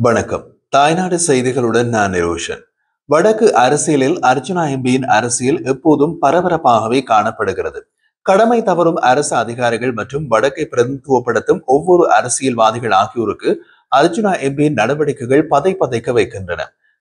வணக்கம். தாய்நாடு செய்திகளுடன் நான் நிரோஷன். வடக்கு அரசியலில் அர்ஜுனா எம்பியின் அரசியல் எப்போதும் பரபரப்பாகவே காணப்படுகிறது. கடமை தவறும் அரசு அதிகாரிகள் மற்றும் வடக்கை பிரதிநிதித்துவப்படுத்தும் ஒவ்வொரு அரசியல்வாதிகள் ஆகியோருக்கு அர்ஜுனா எம்பியின் நடவடிக்கைகள் பதைக்க வைக்கின்றன.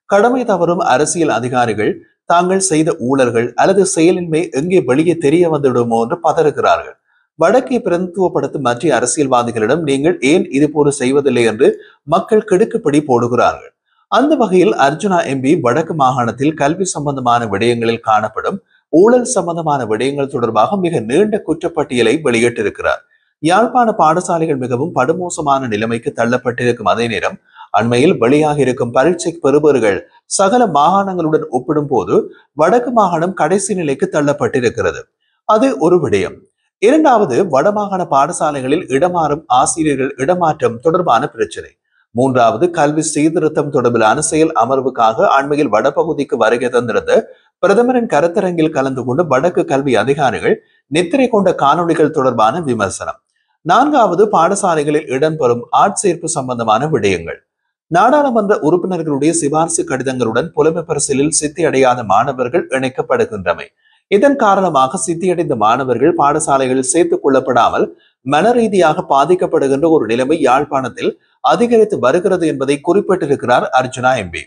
கடமை தவறும் அரசியல் அதிகாரிகள் தாங்கள் செய்த ஊழல்கள் அல்லது செயலின்மை எங்கே வெளியே தெரிய வந்துவிடுமோ என்று பதறுகிறார்கள். வடக்கை பிரதிநிதித்துவப்படுத்தும் மற்ற அரசியல்வாதிகளிடம் நீங்கள் ஏன் இது போல செய்வதில்லை என்று மக்கள் கிடுக்குப்பிடி போடுகிறார்கள். அந்த வகையில் அர்ஜுனா எம்பி வடக்கு மாகாணத்தில் கல்வி சம்பந்தமான விடயங்களில் காணப்படும் ஊழல் சம்பந்தமான விடயங்கள் தொடர்பாக மிக நீண்ட குற்றப்பட்டியலை வெளியிட்டிருக்கிறார். யாழ்ப்பாண பாடசாலைகள் மிகவும் படுமோசமான நிலைமைக்கு தள்ளப்பட்டிருக்கும் அதே நேரம் அண்மையில் வெளியாக இருக்கும் பரீட்சை பெறுபவர்கள் சகல மாகாணங்களுடன் ஒப்பிடும் போது வடக்கு மாகாணம் கடைசி நிலைக்கு தள்ளப்பட்டிருக்கிறது. அது ஒரு விடயம். இரண்டாவது, வடமாகாண பாடசாலைகளில் இடமாறும் ஆசிரியர்கள் இடமாற்றம் தொடர்பான பிரச்சனை. மூன்றாவது, கல்வி சீர்திருத்தம் தொடர்பிலான செயல் அமர்வுக்காக அண்மையில் வடபகுதிக்கு வருகை தந்திருந்த பிரதமரின் கருத்தரங்கில் கலந்து கொண்டு வடக்கு கல்வி அதிகாரிகள் நித்திரை கொண்ட காணொலிகள் தொடர்பான விமர்சனம். நான்காவது, பாடசாலைகளில் இடம்பெறும் ஆட்சேர்ப்பு சம்பந்தமான விடயங்கள். நாடாளுமன்ற உறுப்பினர்களுடைய சிபார்சு கடிதங்களுடன் புலமை பரிசிலில் சித்தியடையாத மாணவர்கள் இணைக்கப்படுகின்றமை. இதன் காரணமாக சித்தியடைந்த மாணவர்கள் பாடசாலைகளில் சேர்த்துக் கொள்ளப்படாமல் மன ரீதியாக பாதிக்கப்படுகின்ற ஒரு நிலைமை யாழ்ப்பாணத்தில் அதிகரித்து வருகிறது என்பதை குறிப்பிட்டிருக்கிறார் அர்ஜுனா எம்பி.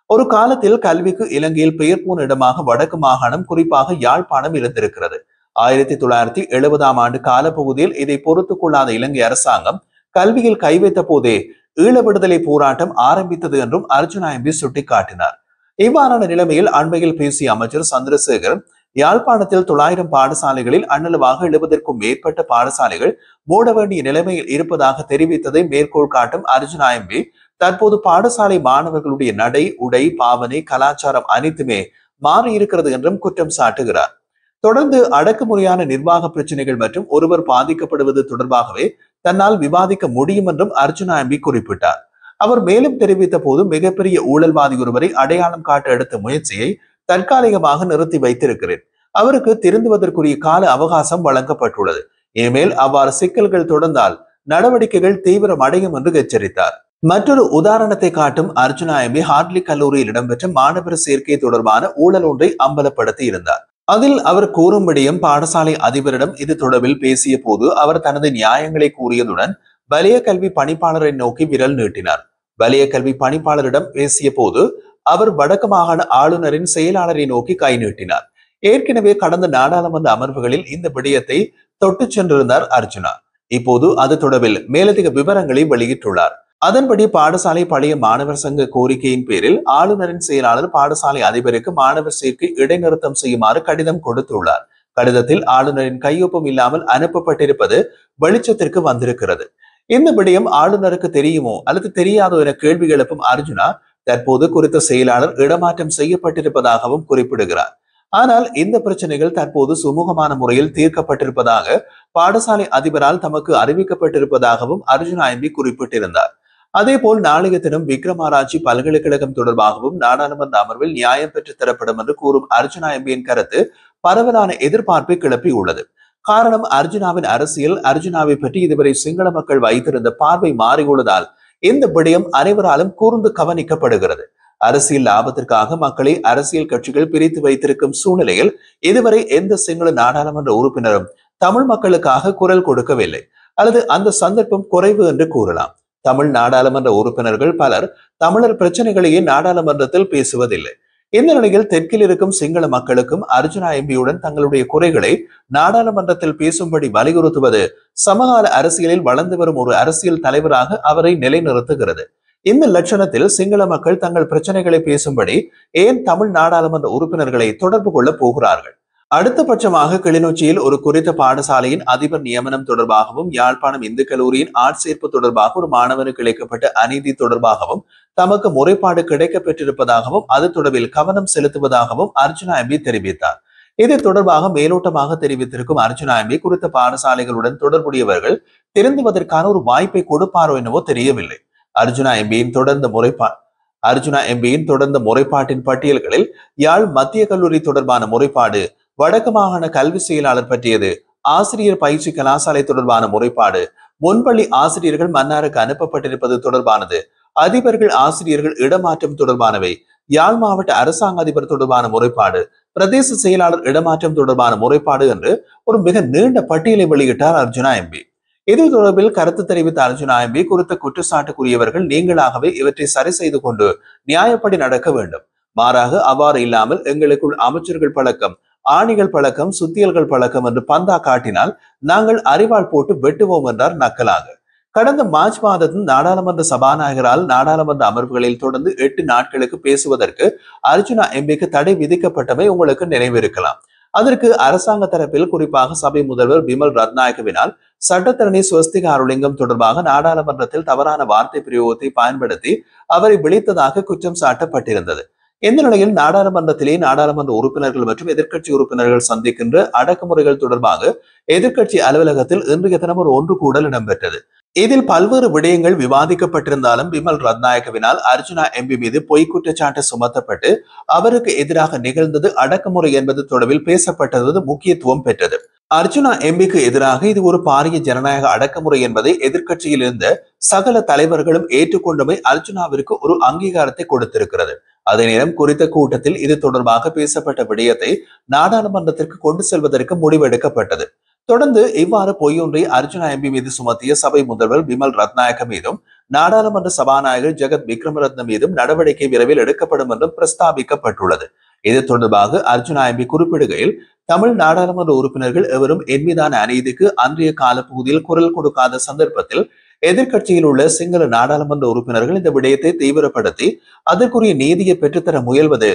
ஒரு காலத்தில் கல்விக்கு இலங்கையில் பெயர் போன இடமாக வடக்கு மாகாணம், குறிப்பாக யாழ்ப்பாணம் இருந்திருக்கிறது. 1970 காலப்பகுதியில் இதை பொறுத்துக் கொள்ளாத இலங்கை அரசாங்கம் கல்வியில் கை வைத்த போதே ஈழ விடுதலை போராட்டம் ஆரம்பித்தது என்றும் அர்ஜுனா எம்பி சுட்டிக்காட்டினார். இவ்வாறான நிலைமையில் அண்மையில் பேசிய அமைச்சர் சந்திரசேகர் யாழ்ப்பாணத்தில் 900 பாடசாலைகளில் அன்னளவாக 70க்கும் மேற்பட்ட பாடசாலைகள் மூட வேண்டிய நிலைமையில் இருப்பதாக தெரிவித்ததை மேற்கோள் காட்டும் அர்ஜுனா எம்பி தற்போது பாடசாலை மாணவர்களுடைய நடை, உடை, பாவனை, கலாச்சாரம் அனைத்துமே மாறி இருக்கிறது என்றும் குற்றம் சாட்டுகிறார். தொடர்ந்து அடக்குமுறையான நிர்வாக பிரச்சனைகள் மற்றும் ஒருவர் பாதிக்கப்படுவது தொடர்பாகவே தன்னால் விவாதிக்க முடியும் என்றும் அர்ஜுனா எம்பி குறிப்பிட்டார். அவர் மேலும் தெரிவித்த போது மிகப்பெரிய ஊழல்வாதி ஒருவரை அடையாளம் காட்ட எடுத்த முயற்சியை தற்காலிகமாக நிறுத்தி வைத்திருக்கிறேன். அவருக்கு திருந்துவதற்குரிய கால அவகாசம் வழங்கப்பட்டுள்ளது. இனிமேல் அவ்வாறு சிக்கல்கள் தொடர்ந்தால் நடவடிக்கைகள் தீவிரம் அடையும் என்று எச்சரித்தார். மற்றொரு உதாரணத்தை காட்டும் அர்ஜுனா எம்பி ஹார்ட்லி கல்லூரியில் இடம்பெற்ற மாணவர் சேர்க்கை தொடர்பான ஊழல் ஒன்றை அம்பலப்படுத்தி இருந்தார். அதில் அவர் கூறும்படியும் பாடசாலை அதிபரிடம் இது தொடர்பில் பேசிய போது அவர் தனது நியாயங்களை கூறியதுடன் வலய கல்வி பணிப்பாளரை நோக்கி விரல் நீட்டினார். வலய கல்வி பணிப்பாளரிடம் பேசிய போது அவர் வடக்கு மாகாண ஆளுநரின் செயலாளரை நோக்கி கை நீட்டினார். ஏற்கனவே கடந்த நாடாளுமன்ற அமர்வுகளில் இந்த விடயத்தை தொட்டு சென்றிருந்தார் அர்ஜுனா. இப்போது அது தொடர்பில் மேலதிக விவரங்களை வெளியிட்டுள்ளார். அதன்படி பாடசாலை பழைய மாணவர் சங்க கோரிக்கையின் பேரில் ஆளுநரின் செயலாளர் பாடசாலை அதிபருக்கு மாணவர் சேர்க்கை இடைநிறுத்தம் செய்யுமாறு கடிதம் கொடுத்துள்ளார். கடிதத்தில் ஆளுநரின் கையொப்பம் இல்லாமல் அனுப்பப்பட்டிருப்பது வெளிச்சத்திற்கு வந்திருக்கிறது. இந்த விடயம் ஆளுநருக்கு தெரியுமோ அல்லது தெரியாதோ என கேள்வி எழுப்பும் அர்ஜுனா தற்போது குறித்த செயலாளர் இடமாற்றம் செய்யப்பட்டிருப்பதாகவும் குறிப்பிடுகிறார். ஆனால் இந்த பிரச்சனைகள் தற்போது சுமூகமான முறையில் தீர்க்கப்பட்டிருப்பதாக பாடசாலை அதிபரால் தமக்கு அறிவிக்கப்பட்டிருப்பதாகவும் அர்ஜுனா எம்பி குறிப்பிட்டிருந்தார். அதேபோல் நாளைய தினம் விக்ரமாராய்ச்சி பல்கலைக்கழகம் தொடர்பாகவும் நாடாளுமன்ற அமர்வில் நியாயம் பெற்று தரப்படும் என்று கூறும் அர்ஜுனா எம்பியின் கருத்து பரவலான எதிர்பார்ப்பை கிளப்பியுள்ளது. காரணம், அர்ஜுனாவின் அரசியல், அர்ஜுனாவை பற்றி இதுவரை சிங்கள மக்கள் வைத்திருந்த பார்வை மாறியுள்ளதால் இந்த விடயம் அனைவராலும் கூர்ந்து கவனிக்கப்படுகிறது. அரசியல் லாபத்திற்காக மக்களை அரசியல் கட்சிகள் பிரித்து வைத்திருக்கும் சூழ்நிலையில் இதுவரை எந்த சிங்கள நாடாளுமன்ற உறுப்பினரும் தமிழ் மக்களுக்காக குரல் கொடுக்கவில்லை, அல்லது அந்த சந்தர்ப்பம் குறைவு என்று கூறலாம். தமிழ் நாடாளுமன்ற உறுப்பினர்கள் பலர் தமிழர் பிரச்சனைகளையே நாடாளுமன்றத்தில் பேசுவதில்லை. இந்த நிலையில் தெற்கில் இருக்கும் சிங்கள மக்களுக்கும் அர்ஜுனா எம்பியுடன் தங்களுடைய குறைகளை நாடாளுமன்றத்தில் பேசும்படி வலியுறுத்துவது சமகால அரசியலில் வளர்ந்து வரும் ஒரு அரசியல் தலைவராக அவரை நிலைநிறுத்துகிறது. இந்த லட்சணத்தில் சிங்கள மக்கள் தங்கள் பிரச்சனைகளை பேசும்படி ஏன் தமிழ் நாடாளுமன்ற உறுப்பினர்களை தொடர்பு கொள்ள போகிறார்கள்? அடுத்த பட்சமாக கிளிநொச்சியில் ஒரு குறித்த பாடசாலையின் அதிபர் நியமனம் தொடர்பாகவும் யாழ்ப்பாணம் இந்து கல்லூரியின் ஆட்சேர்ப்பு தொடர்பாக ஒரு மாணவனுக்கு இழைக்கப்பட்ட அநீதி தொடர்பாகவும் தமக்கு முறைப்பாடு கிடைக்க பெற்றிருப்பதாகவும் அது தொடர்பில் கவனம் செலுத்துவதாகவும் அர்ஜுனா எம்பி தெரிவித்தார். இது தொடர்பாக மேலோட்டமாக தெரிவித்திருக்கும் அர்ஜுனா எம்பி குறித்த பாடசாலைகளுடன் தொடர்புடையவர்கள் திருந்துவதற்கான ஒரு வாய்ப்பை கொடுப்பாரோ என்னவோ தெரியவில்லை. அர்ஜுனா எம்பியின் தொடர்ந்த முறைப்பாட்டின் பட்டியல்களில் யாழ் மத்திய கல்லூரி தொடர்பான முறைப்பாடு, வடக்கு மாகாண கல்வி செயலாளர் பற்றியது, ஆசிரியர் பயிற்சி கலாசாலை தொடர்பான முறைப்பாடு, முன்பள்ளி ஆசிரியர்கள் மன்னாருக்கு அனுப்பப்பட்டிருப்பது தொடர்பானது, அதிபர்கள் ஆசிரியர்கள் இடமாற்றம் தொடர்பானவை, யாழ் மாவட்ட அரசாங்க அதிபர் தொடர்பான முறைப்பாடு, பிரதேச செயலாளர் இடமாற்றம் தொடர்பான முறைப்பாடு என்று ஒரு மிக நீண்ட பட்டியலை வெளியிட்டார் அர்ஜுனா எம்பி. இது தொடர்பில் கருத்து தெரிவித்த அர்ஜுனா எம்பி, குறித்த குற்றச்சாட்டுக்குரியவர்கள் நீங்களாகவே இவற்றை சரி செய்து கொண்டு நியாயப்படி நடக்க வேண்டும். மாறாக அவ்வாறு இல்லாமல் எங்களுக்குள் அமைச்சர்கள் பழக்கம், ஆணிகள் பழக்கம், சுத்தியல்கள் பழக்கம் என்று பந்தா காட்டினால் நாங்கள் அறிவாள் போட்டு வெட்டுவோம் என்றார் நக்கலாக. கடந்த மார்ச் மாதத்தில் நாடாளுமன்ற சபாநாயகரால் நாடாளுமன்ற அமர்வுகளில் தொடர்ந்து 8 நாட்களுக்கு பேசுவதற்கு அர்ஜுனா எம்பிக்கு தடை விதிக்கப்பட்டவை உங்களுக்கு நினைவிருக்கலாம். அதற்கு அரசாங்க தரப்பில் குறிப்பாக சபை முதல்வர் பிமல் ரத்நாயகவினால் சட்டத்தரணி ஸ்வஸ்திகா அருளிங்கம் தொடர்பாக நாடாளுமன்றத்தில் தவறான வார்த்தை பிரயோகத்தை பயன்படுத்தி அவரை விழித்ததாக குற்றம் சாட்டப்பட்டிருந்தது. இந்த நிலையில் நாடாளுமன்றத்திலே நாடாளுமன்ற உறுப்பினர்கள் மற்றும் எதிர்க்கட்சி உறுப்பினர்கள் சந்திக்கின்ற அடக்குமுறைகள் தொடர்பாக எதிர்க்கட்சி அலுவலகத்தில் இன்றைய தினம் ஒரு ஒன்று கூடல் இடம்பெற்றது. இதில் பல்வேறு விடயங்கள் விவாதிக்கப்பட்டிருந்தாலும் பிமல் ரத்நாயகவினால் அர்ஜுனா எம்பி மீது பொய் குற்றச்சாட்டு சுமத்தப்பட்டு அவருக்கு எதிராக நிகழ்ந்தது அடக்குமுறை என்பது தொடர்பில் பேசப்பட்டது முக்கியத்துவம் பெற்றது. அர்ஜுனா எம்பிக்கு எதிராக இது ஒரு பாரிய ஜனநாயக அடக்குமுறை என்பதை எதிர்க்கட்சியில் இருந்த சகல தலைவர்களும் ஏற்றுக்கொண்டமை அர்ஜுனாவிற்கு ஒரு அங்கீகாரத்தை கொடுத்திருக்கிறது. அதே நேரம் குறித்த கூட்டத்தில் இது தொடர்பாக பேசப்பட்ட விடயத்தை நாடாளுமன்றத்திற்கு கொண்டு செல்வதற்கு முடிவெடுக்கப்பட்டது. தொடர்ந்து இவ்வாறு பொய்யொன்றை அர்ஜுனா எம்பி மீது சுமத்திய சபை முதல்வர் பிமல் ரத்நாயக்க மீதும் நாடாளுமன்ற சபாநாயகர் ஜெகத் விக்ரமரத்ன மீதும் நடவடிக்கை விரைவில் எடுக்கப்படும் என்றும் பிரஸ்தாபிக்கப்பட்டுள்ளது. இது தொடர்பாக அர்ஜுனா எம்பி குறிப்பிடுகையில், தமிழ் நாடாளுமன்ற உறுப்பினர்கள் எவரும் என் மீதான அநீதிக்கு அன்றைய காலப்பகுதியில் குரல் கொடுக்காத சந்தர்ப்பத்தில் எதிர்க்கட்சியில் உள்ள சிங்கள நாடாளுமன்ற உறுப்பினர்கள் இந்த விடயத்தை தீவிரப்படுத்தி அதற்குரிய நீதியை பெற்றுத்தர முயல்வது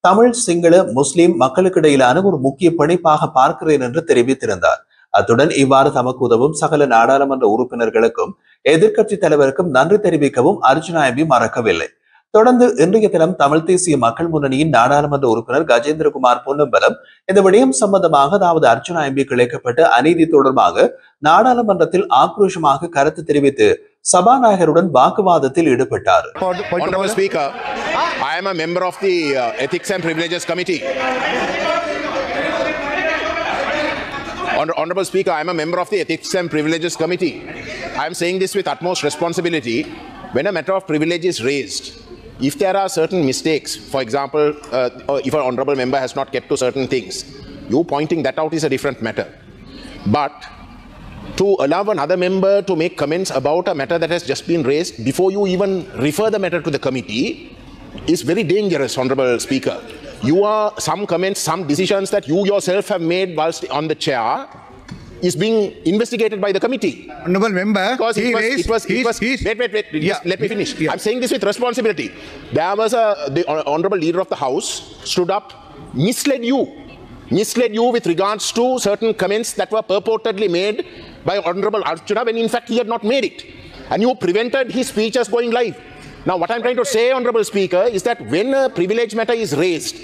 தமிழ், சிங்கள, முஸ்லிம் மக்களுக்கிடையிலான ஒரு முக்கிய பிணைப்பாக பார்க்கிறேன் என்று தெரிவித்திருந்தார். அத்துடன் இவ்வாறு தமக்கு உதவும் சகல நாடாளுமன்ற உறுப்பினர்களுக்கும் எதிர்க்கட்சி தலைவருக்கும் நன்றி தெரிவிக்கவும் அர்ஜுனா எம்பி மறக்கவில்லை. தொடர்ந்து இன்றைய தினம் தமிழ் தேசிய மக்கள் முன்னணியின் நாடாளுமன்ற உறுப்பினர் கஜேந்திரகுமார் பொன்னம்பலம் இந்த விடயம் சம்பந்தமாக, அதாவது அர்ஜுனா எம்பி இழைக்கப்பட்ட அநீதி தொடர்பாக நாடாளுமன்றத்தில் ஆக்ரோஷமாக கருத்து தெரிவித்து சபாநாயகருடன் வாக்குவாதத்தில் ஈடுபட்டார். Honorable Speaker, I am a member of the Ethics and Privileges Committee. Honorable Speaker, I am a member of the Ethics and Privileges Committee. I am saying this with utmost responsibility. When a matter of privilege is raised, if there are certain mistakes, for example, if an honorable member has not kept to certain things, you pointing that out is a different matter. But to allow another member to make comments about a matter that has just been raised before you even refer the matter to the committee is very dangerous, Honorable Speaker. You are some comments, some decisions that you yourself have made whilst on the chair is being investigated by the committee. Honorable member, because it was wait, yeah, let me finish. Yeah. I'm saying this with responsibility. There was the honorable leader of the house stood up, misled you with regards to certain comments that were purportedly made by Honorable Archana when in fact he had not made it. And you prevented his speeches going live. Now what I'm trying to say, Honorable Speaker, is that when a privilege matter is raised,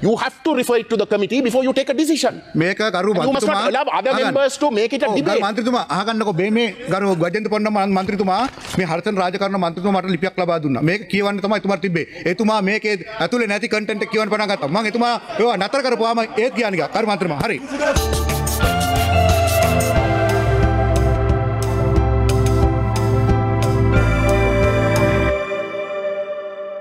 you have to refer it to the committee before you take a decision. You must not allow other members to make it a debate. මන්ත්‍රීතුමා අහගන්නකෝ මේ ගරු ගජේන්ද්‍ර පොණ්ණම මන්ත්‍රීතුමා මේ හර්ෂන් රාජකරණ මන්ත්‍රීතුමා මට ලිපියක් ලබා දුන්නා. මේක කියවන්න තමයි එතුමාට තිබ්බේ. එතුමා මේකේ ඇතුලේ නැති කන්ටෙන්ට් එක කියවන්න පටන් ගත්තා. මම එතුමා ඒවා නතර කරපුවාම ඒත් කියන්නේ ගරු මන්ත්‍රීතුමා හරි.